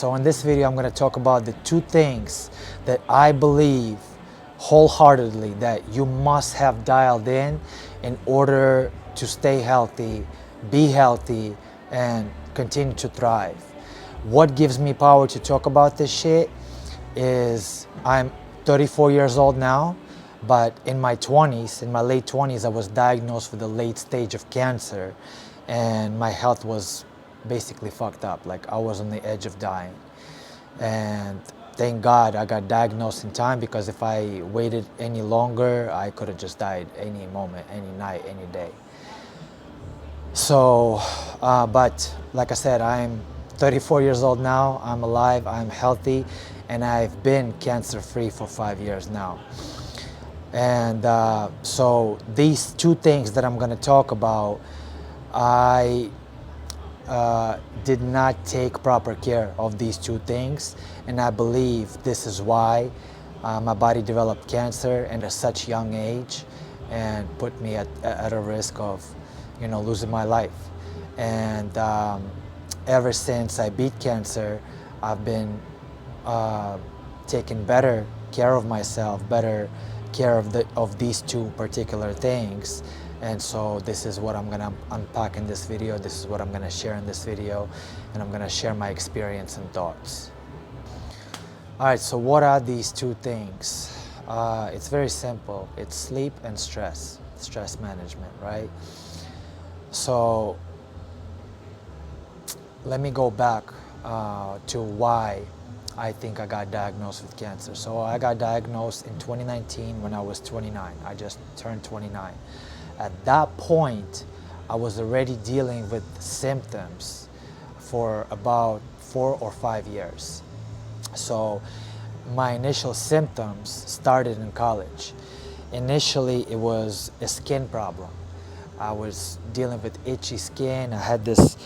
So in this video, I'm going to talk about the two things that I believe wholeheartedly that you must have dialed in order to stay healthy, be healthy, and continue to thrive. What gives me power to talk about this shit is I'm 34 years old now, but in my 20s, in my late 20s, I was diagnosed with a late stage of cancer, and my health was basically fucked up. Like I was on the edge of dying. And thank God I got diagnosed in time, because if I waited any longer, I could have just died any moment, any night, any day. So, but like I said, I'm 34 years old now, I'm alive, I'm healthy, and I've been cancer-free for 5 years now. And so these two things that I'm gonna talk about, I did not take proper care of these two things, and I believe this is why my body developed cancer at a such young age and put me at a risk of, losing my life. And ever since I beat cancer, I've been taking better care of myself, better care of these two particular things. And so this is what I'm gonna unpack in this video. This is what I'm gonna share in this video, and I'm gonna share my experience and thoughts. All right, so what are these two things? It's very simple. It's sleep and stress management, right? So let me go back to why I think I got diagnosed with cancer. So I got diagnosed in 2019 when I was 29. I just turned 29. At that point, I was already dealing with symptoms for about 4 or 5 years. So my initial symptoms started in college. Initially, it was a skin problem. I was dealing with itchy skin. I had this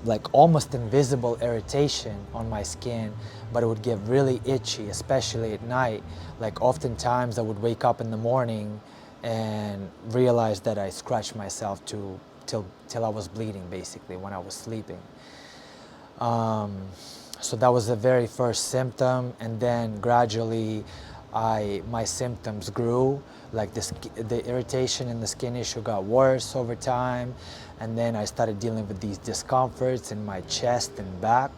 like almost invisible irritation on my skin, but it would get really itchy, especially at night. Like oftentimes I would wake up in the morning and realize that I scratched myself till I was bleeding, basically, when I was sleeping. So that was the very first symptom, and then gradually my symptoms grew. Like the irritation and the skin issue got worse over time, and then I started dealing with these discomforts in my chest and back,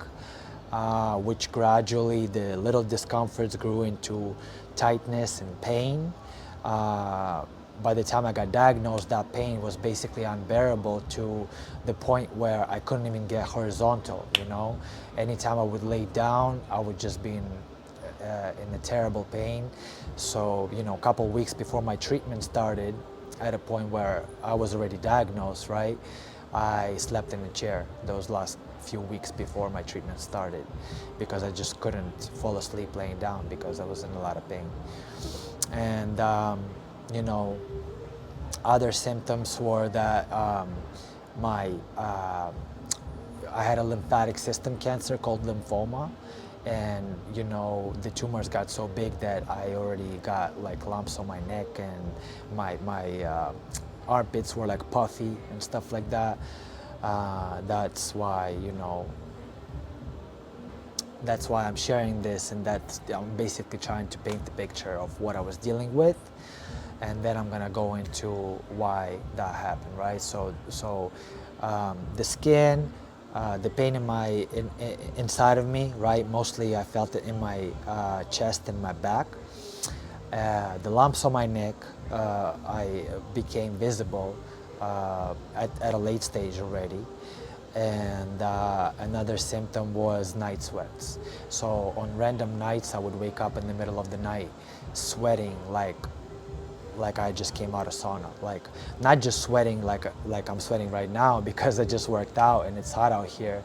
which gradually the little discomforts grew into tightness and pain. By the time I got diagnosed, that pain was basically unbearable to the point where I couldn't even get horizontal, Anytime I would lay down, I would just be in a terrible pain. So, a couple of weeks before my treatment started, at a point where I was already diagnosed, right? I slept in a chair those last few weeks before my treatment started, because I just couldn't fall asleep laying down because I was in a lot of pain. And other symptoms were that I had a lymphatic system cancer called lymphoma, and the tumors got so big that I already got like lumps on my neck, and my armpits were like puffy and stuff like that. That's why that's why I'm sharing this, and that's I'm basically trying to paint the picture of what I was dealing with, and then I'm gonna go into why that happened, right? So the skin, the pain inside of me, right? Mostly I felt it in my chest and my back. The lumps on my neck, I became visible at a late stage already. And another symptom was night sweats. So on random nights, I would wake up in the middle of the night sweating like I just came out of sauna. Like not just sweating like I'm sweating right now because I just worked out and it's hot out here.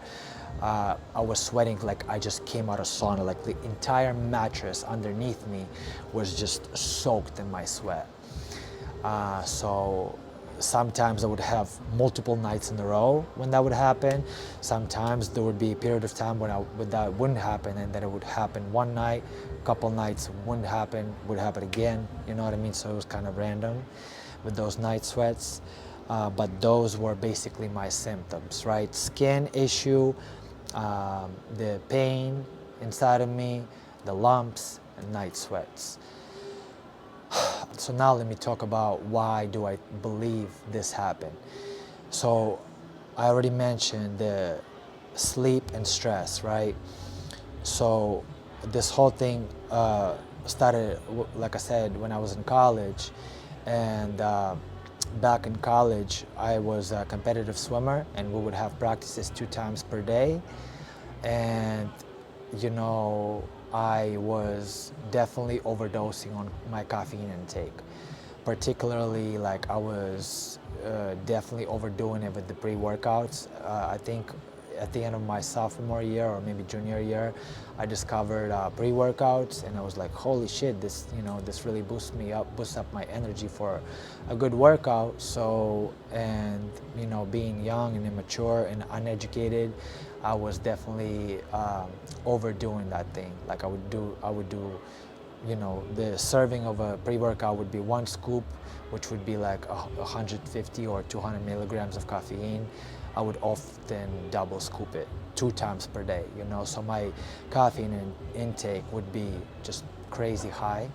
I was sweating like I just came out of sauna. Like the entire mattress underneath me was just soaked in my sweat. So sometimes I would have multiple nights in a row when that would happen. Sometimes there would be a period of time when that wouldn't happen, and then it would happen one night, a couple nights wouldn't happen, would happen again, you know what I mean? So it was kind of random with those night sweats. But those were basically my symptoms, right? Skin issue, the pain inside of me, the lumps, and night sweats. So now let me talk about why do I believe this happened. So I already mentioned the sleep and stress, right? So this whole thing started, like I said, when I was in college. And back in college, I was a competitive swimmer, and we would have practices 2 times per day. And you know, I was definitely overdosing on my caffeine intake. Particularly, like I was definitely overdoing it with the pre-workouts. I think at the end of my sophomore year or maybe junior year, I discovered pre-workouts, and I was like, holy shit, this, you know, this really boosts up my energy for a good workout. So, and you know, being young and immature and uneducated, I was definitely overdoing that thing. Like I would do, you know, the serving of a pre-workout would be 1 scoop, which would be like 150 or 200 milligrams of caffeine. I would often double scoop it 2 times per day, you know, so my caffeine intake would be just crazy high.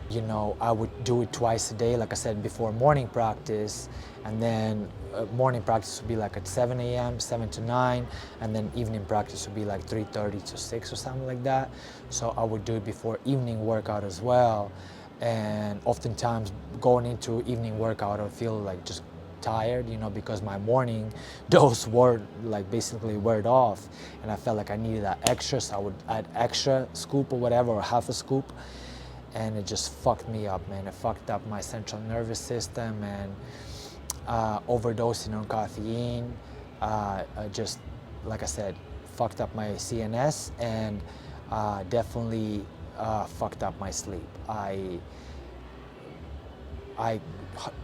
You know, I would do it twice a day, like I said, before morning practice, and then morning practice would be like at 7 a.m., 7 to 9, and then evening practice would be like 3:30 to 6 or something like that. So I would do it before evening workout as well, and oftentimes going into evening workout, I would feel like just tired, you know, because my morning dose wore, like basically wore off, and I felt like I needed that extra, so I would add extra scoop or whatever, or half a scoop. And it just fucked me up, man. It fucked up my central nervous system, and overdosing on caffeine just, like I said, fucked up my CNS, and definitely fucked up my sleep. I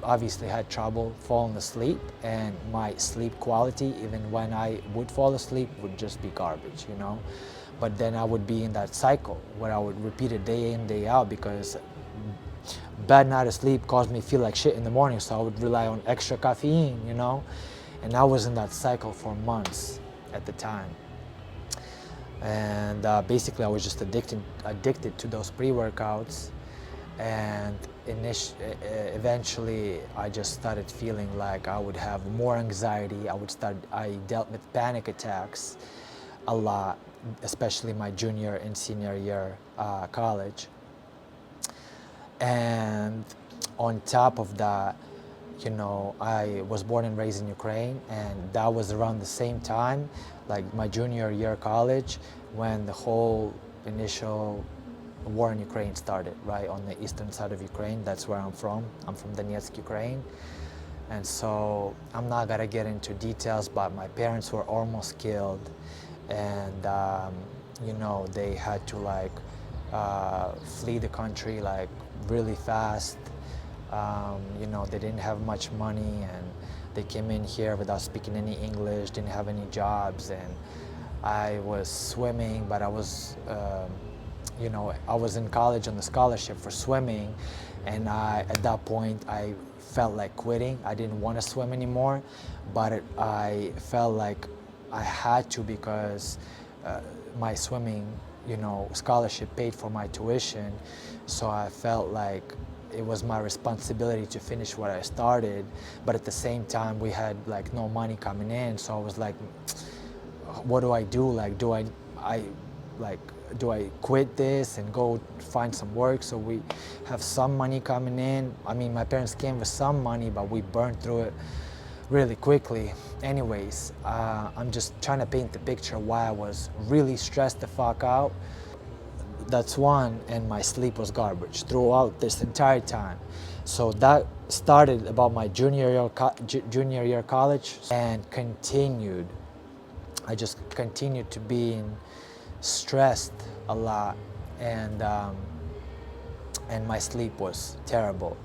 obviously had trouble falling asleep, and my sleep quality, even when I would fall asleep, would just be garbage, you know. But then I would be in that cycle where I would repeat it day in, day out, because bad night of sleep caused me to feel like shit in the morning, so I would rely on extra caffeine, you know. And I was in that cycle for months at the time. And basically I was just addicted to those pre-workouts. And eventually I just started feeling like I would have more anxiety. I dealt with panic attacks a lot, especially my junior and senior year college. And on top of that, you know, I was born and raised in Ukraine, and that was around the same time, like my junior year college, when the whole initial war in Ukraine started, right, on the eastern side of Ukraine. That's where I'm from. I'm from Donetsk, Ukraine. And so I'm not gonna get into details, but my parents were almost killed, and you know, they had to like flee the country like really fast. You know, they didn't have much money, and they came in here without speaking any English, didn't have any jobs, and I was swimming, but I was you know, I was in college on the scholarship for swimming, and at that point I felt like quitting. I didn't want to swim anymore, but I felt like I had to, because my swimming, you know, scholarship paid for my tuition, so I felt like it was my responsibility to finish what I started. But at the same time, we had like no money coming in, so I was like, what do I do? Like, do I quit this and go find some work so we have some money coming in? I mean, my parents came with some money, but we burned through it really quickly. Anyways, I'm just trying to paint the picture why I was really stressed the fuck out. That's one, and my sleep was garbage throughout this entire time. So that started about my junior year college, and continued. I just continued to be stressed a lot, and my sleep was terrible.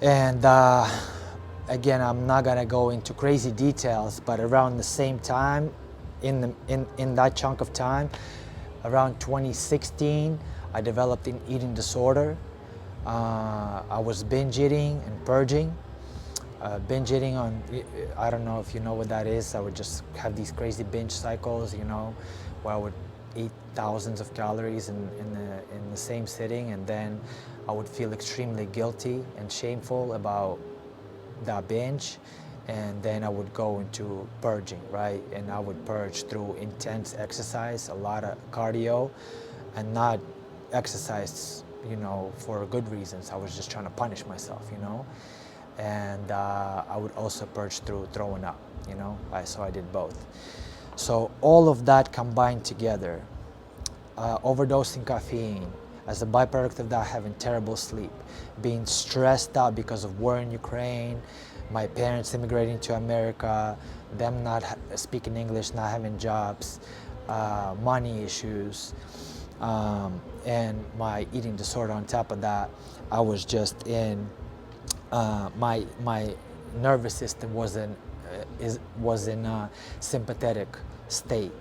And again, I'm not gonna go into crazy details, but around the same time, in that chunk of time, around 2016, I developed an eating disorder. I was binge eating and purging, Binge eating on, I don't know if you know what that is. I would just have these crazy binge cycles, where I would eat thousands of calories in the same sitting, and then I would feel extremely guilty and shameful about that binge, and then I would go into purging, right? And I would purge through intense exercise, a lot of cardio, and not exercise, for good reasons. I was just trying to punish myself. And I would also purge through throwing up, so I did both. So all of that combined together, overdosing caffeine, as a byproduct of that, having terrible sleep, being stressed out because of war in Ukraine, my parents immigrating to America, them not speaking English, not having jobs, money issues, and my eating disorder on top of that. I was just in my nervous system was in a sympathetic state,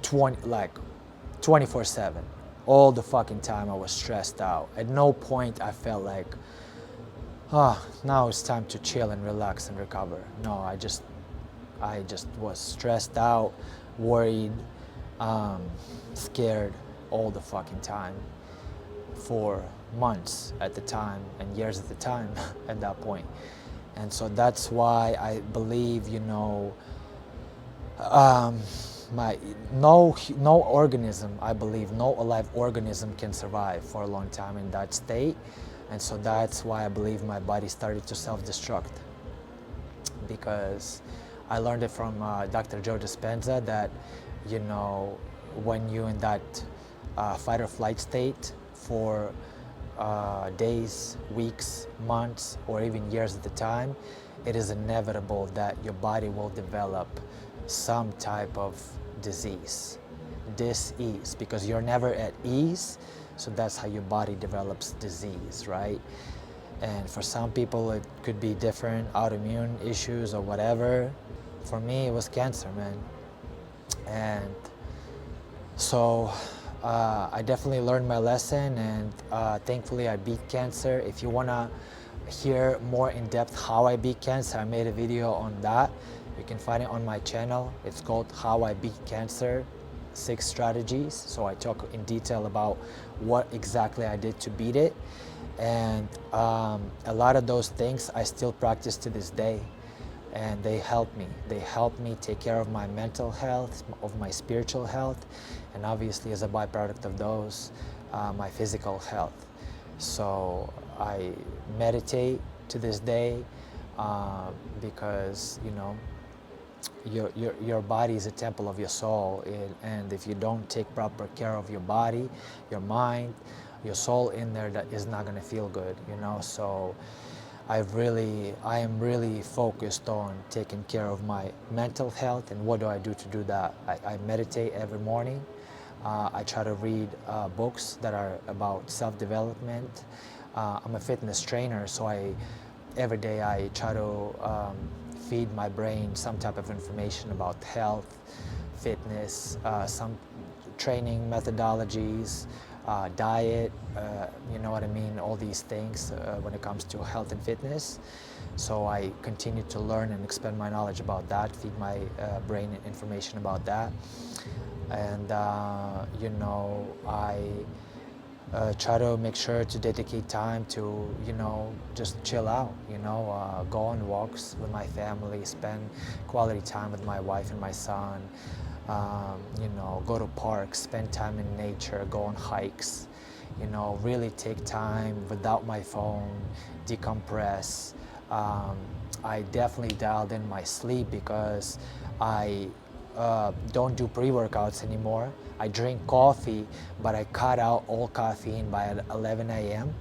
24/7. All the fucking time I was stressed out. At no point I felt like, now it's time to chill and relax and recover. No, I just was stressed out, worried, scared all the fucking time for months at the time and years at the time at that point. And so that's why I believe, no organism, I believe, no alive organism can survive for a long time in that state. And so that's why I believe my body started to self-destruct, because I learned it from Dr. Joe Dispenza that, when you're in that fight or flight state for days, weeks, months, or even years at a time, it is inevitable that your body will develop some type of disease, dis-ease, because you're never at ease. So that's how your body develops disease, right? And for some people it could be different, autoimmune issues or whatever. For me it was cancer, man. And so I definitely learned my lesson, and thankfully I beat cancer. If you want to hear more in depth how I beat cancer, I made a video on that. You can find it on my channel. It's called How I Beat Cancer, 6 Strategies. So I talk in detail about what exactly I did to beat it. And a lot of those things I still practice to this day. And they help me. They help me take care of my mental health, of my spiritual health, and obviously as a byproduct of those, my physical health. So I meditate to this day because, your body is a temple of your soul, and if you don't take proper care of your body, your mind, your soul in there, that is not going to feel good, So I am really focused on taking care of my mental health. And what do I do to do that? I meditate every morning. I try to read books that are about self-development. I'm a fitness trainer, so every day I try to feed my brain some type of information about health, fitness, some training methodologies, diet, you know what I mean, all these things when it comes to health and fitness. So I continue to learn and expand my knowledge about that, feed my brain information about that. And, I try to make sure to dedicate time to, just chill out, go on walks with my family, spend quality time with my wife and my son, go to parks, spend time in nature, go on hikes, really take time without my phone, decompress. I definitely dialed in my sleep because I don't do pre-workouts anymore. I drink coffee, but I cut out all caffeine by 11 a.m.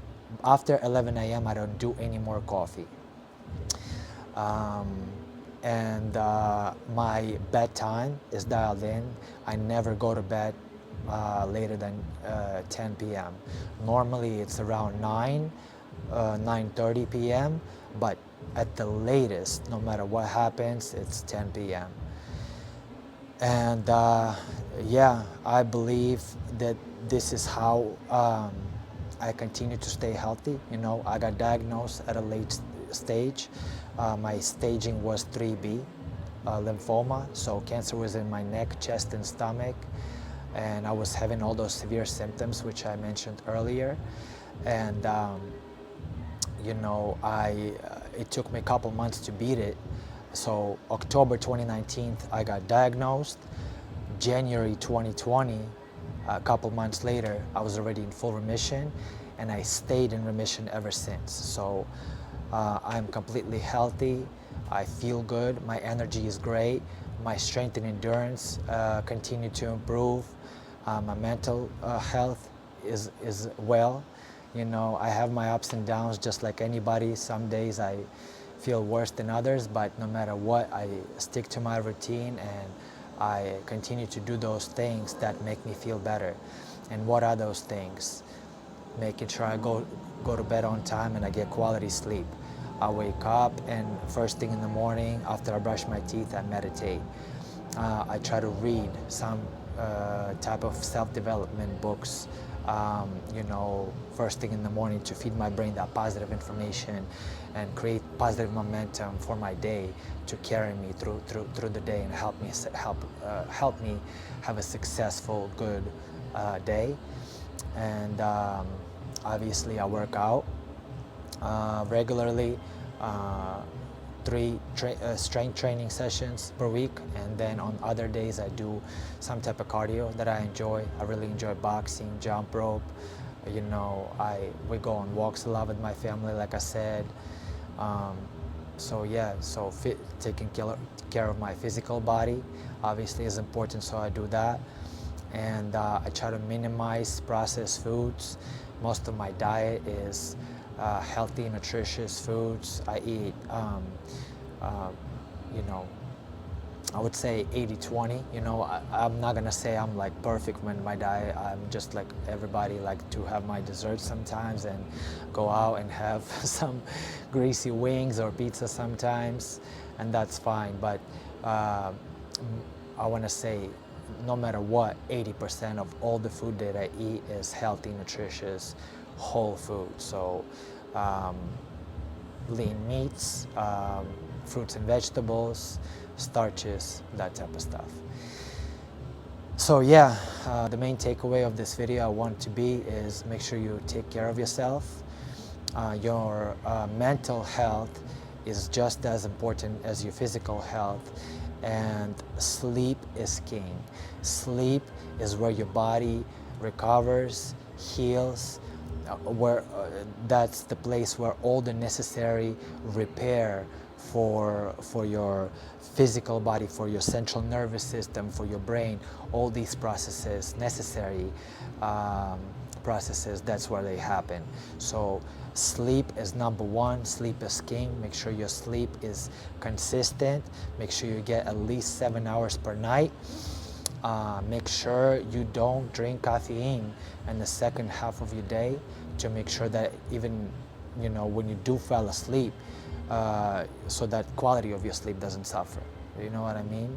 After 11 a.m., I don't do any more coffee. And my bedtime is dialed in. I never go to bed later than 10 p.m. Normally it's around 9:30 p.m., but at the latest, no matter what happens, it's 10 p.m. And yeah, I believe that this is how I continue to stay healthy. I got diagnosed at a late stage My staging was 3B, lymphoma, so cancer was in my neck, chest, and stomach, and I was having all those severe symptoms which I mentioned earlier. And you know, it took me a couple months to beat it. So October 2019, I got diagnosed. January 2020, a couple months later, I was already in full remission, and I stayed in remission ever since. So I'm completely healthy. I feel good. My energy is great. My strength and endurance continue to improve. My mental health is well. You know, I have my ups and downs just like anybody. Some days I feel worse than others, but no matter what, I stick to my routine and I continue to do those things that make me feel better. And what are those things? Making sure I go to bed on time and I get quality sleep. I wake up and first thing in the morning, after I brush my teeth, I meditate. I try to read some type of self-development books, you know, first thing in the morning to feed my brain that positive information and create positive momentum for my day to carry me through the day and help me have a successful, good day. And obviously I work out regularly, three strength training sessions per week, and then on other days I do some type of cardio that I enjoy. I really enjoy boxing, jump rope. You know, we go on walks a lot with my family, like I said. So yeah, so taking care of my physical body obviously is important, so I do that. And I try to minimize processed foods. Most of my diet is healthy, nutritious foods. I eat, you know, I would say 80-20. You know, I'm not gonna say I'm like perfect when my diet. I'm just like everybody, like to have my dessert sometimes and go out and have some greasy wings or pizza sometimes, and that's fine. But I wanna say, no matter what, 80% of all the food that I eat is healthy, nutritious, whole food. So lean meats, fruits and vegetables, starches, that type of stuff. So yeah, the main takeaway of this video I want to be is make sure you take care of yourself. Your mental health is just as important as your physical health, and sleep is king. Sleep is where your body recovers, heals, that's the place where all the necessary repair for your physical body, for your central nervous system, for your brain, all these processes, necessary processes, that's where they happen. So sleep is number one. Sleep is king. Make sure your sleep is consistent. Make sure you get at least 7 hours per night. Make sure you don't drink caffeine in the second half of your day, to make sure that even, you know, when you do fall asleep, so that quality of your sleep doesn't suffer. You know what I mean?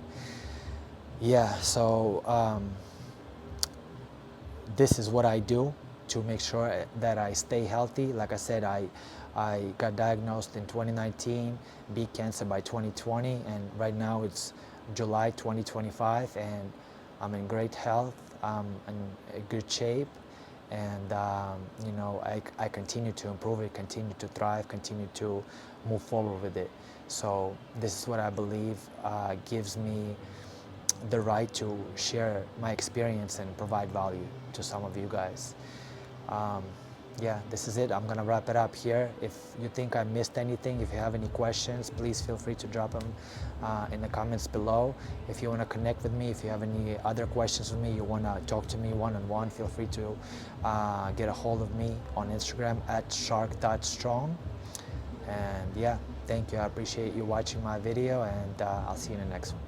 Yeah, so this is what I do to make sure that I stay healthy. Like I said, I got diagnosed in 2019, beat cancer by 2020, and right now it's July 2025, and I'm in great health, I'm in good shape, and you know, I continue to improve it, continue to thrive, continue to move forward with it. So this is what I believe gives me the right to share my experience and provide value to some of you guys. Yeah, this is it. I'm gonna wrap it up here. If you think I missed anything, if you have any questions, please feel free to drop them in the comments below. If you wanna connect with me, if you have any other questions with me, you wanna talk to me one-on-one, feel free to get a hold of me on Instagram at shark.strong. And yeah, thank you. I appreciate you watching my video, and I'll see you in the next one.